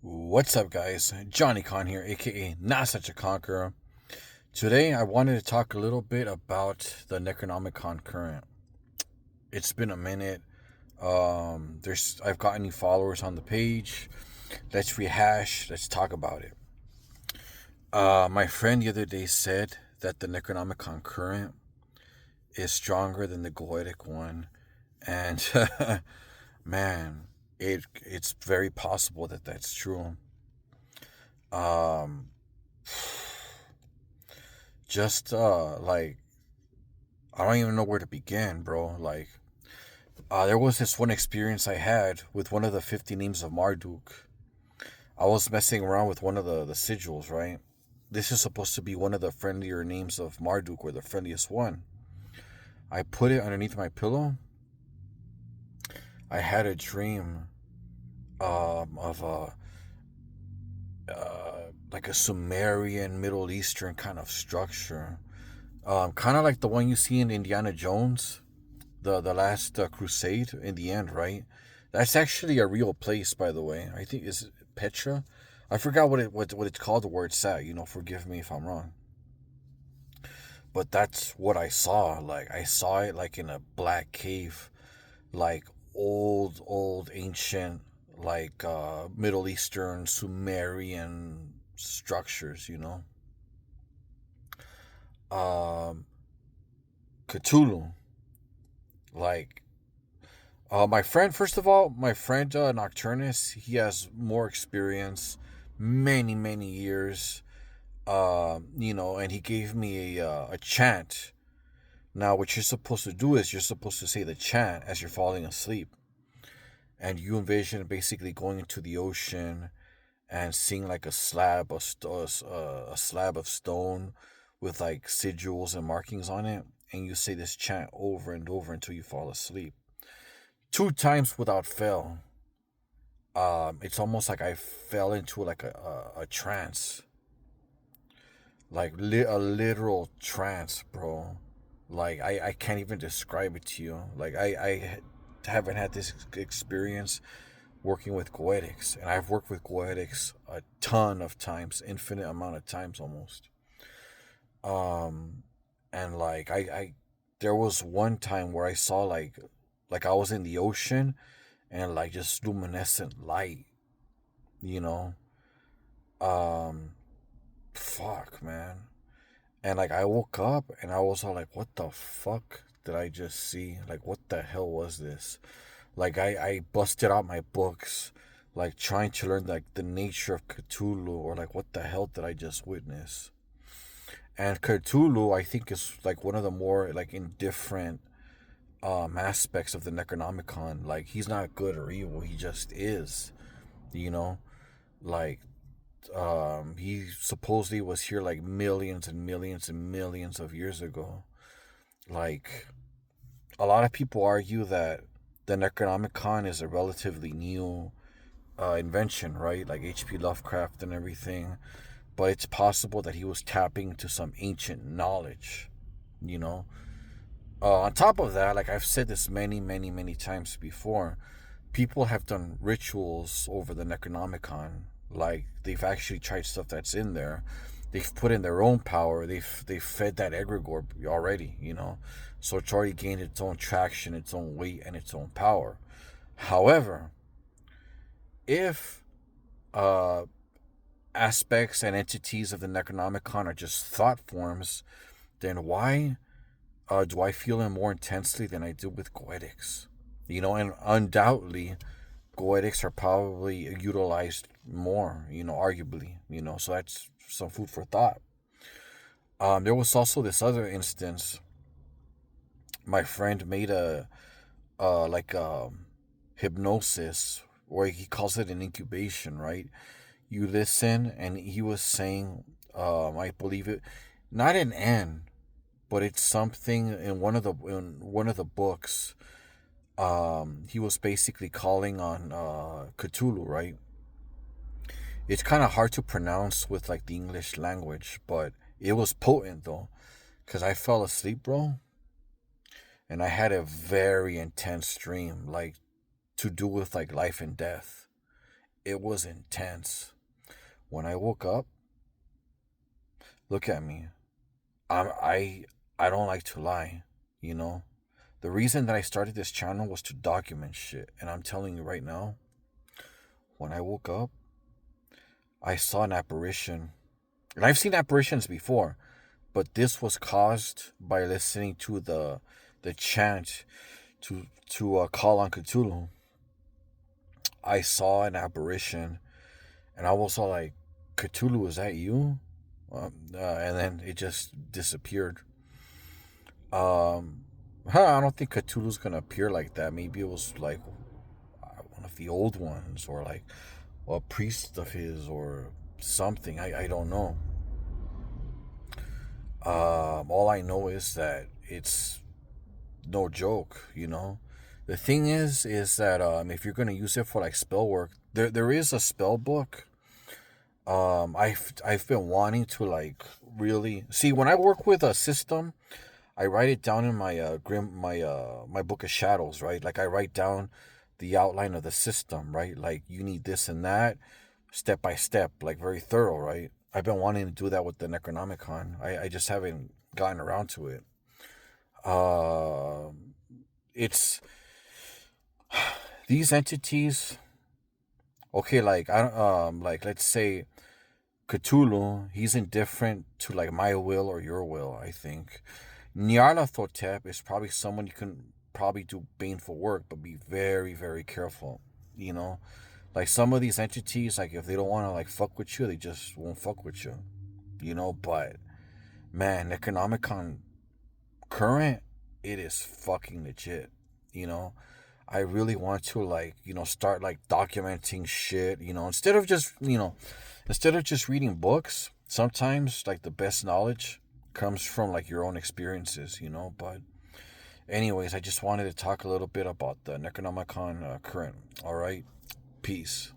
What's up, guys? Johnny Con here, aka Not Such a Conqueror. Today, I wanted to talk a little bit about the Necronomicon current. It's been a minute. I've got new followers on the page. Let's rehash. Let's talk about it. My friend the other day said that the Necronomicon current is stronger than the Goetic one, and man, it's very possible that that's true. Um, just like I don't even know where to begin, bro. Like, there was this one experience I had with one of the 50 names of Marduk. I was messing around with one of the sigils, right? This is supposed to be one of the friendlier names of Marduk, or the friendliest one. I put it underneath my pillow. I had a dream of like a Sumerian Middle Eastern kind of structure. Kind of like the one you see in Indiana Jones, the last crusade in the end, right? That's actually a real place, by the way. I think is Petra. I forgot what it's called, where it's at. Forgive me if I'm wrong. But that's what I saw. Like, I saw it like in a black cave, like old ancient, like Middle Eastern Sumerian structures. Um, Cthulhu, like my friend, first of all, my friend Nocturnus, he has more experience, many years. And he gave me a chant. Now, what you're supposed to do is you're supposed to say the chant as you're falling asleep, and you envision basically going into the ocean and seeing like a slab of stone with like sigils and markings on it, and you say this chant over and over until you fall asleep. Two times without fail. It's almost like I fell into like a trance, like a literal trance, bro. Like I can't even describe it to you. Like I haven't had this experience working with Goetics, and I've worked with Goetics a ton of times, infinite amount of times almost. Um, and like there was one time where I saw like I was in the ocean, and like just luminescent light, you know. Um, fuck, man. And like I woke up and I was all like, what the fuck did I just see? Like, what the hell was this? Like I busted out my books, like trying to learn like the nature of Cthulhu, or like what the hell did I just witness? And Cthulhu, I think, is like one of the more like indifferent aspects of the Necronomicon. Like, he's not good or evil, he just is, you know? Like, he supposedly was here like millions and millions and millions of years ago. Like, a lot of people argue that the Necronomicon is a relatively new invention, right? Like H.P. Lovecraft and everything. But it's possible that he was tapping into some ancient knowledge, you know? On top of that, like I've said this many times before, people have done rituals over the Necronomicon. Like, they've actually tried stuff that's in there. They've put in their own power. They've fed that egregore already, So it's already gained its own traction, its own weight, and its own power. However, if uh, aspects and entities of the Necronomicon are just thought forms, then why do I feel them more intensely than I do with Goetics? And undoubtedly, Goetics are probably utilized more, arguably, so that's some food for thought. There was also this other instance. My friend made a like hypnosis, or he calls it an incubation, right? You listen, and he was saying, I believe it, not an N, but it's something in one of the books. He was basically calling on Cthulhu, right? It's kind of hard to pronounce with like the English language, but it was potent though, because I fell asleep, bro, and I had a very intense dream, like to do with like life and death. it was intense. When I woke up, look at me. I'm, I I don't like to lie, you know. The reason that I started this channel was to document shit, and I'm telling you right now, when I woke up, I saw an apparition. And I've seen apparitions before, but this was caused by listening to the chant to call on Cthulhu. I saw an apparition, and I was all like, "Cthulhu, is that you?" And then it just disappeared. I don't think Cthulhu's gonna appear like that. Maybe it was like one of the old ones, or like a priest of his, or something. I don't know. All I know is that it's no joke. The thing is that if you're gonna use it for like spell work, there is a spell book. I've been wanting to like really see when I work with a system. I write it down in my my book of shadows, right? Like I write down the outline of the system, right? Like you need this and that, step by step, like very thorough, right? I've been wanting to do that with the Necronomicon. I just haven't gotten around to it. Uh, it's these entities. Okay, like I don't like let's say Cthulhu. He's indifferent to like my will or your will. I think Nyarlathotep is probably someone you can probably do baneful work, but be very, very careful. You know, like some of these entities, like if they don't want to like fuck with you, they just won't fuck with you. But man, Necronomicon current, it is fucking legit. You know, I really want to like start like documenting shit. Instead of just reading books. Sometimes like the best knowledge comes from like your own experiences. But anyways, I just wanted to talk a little bit about the Necronomicon current. All right, peace.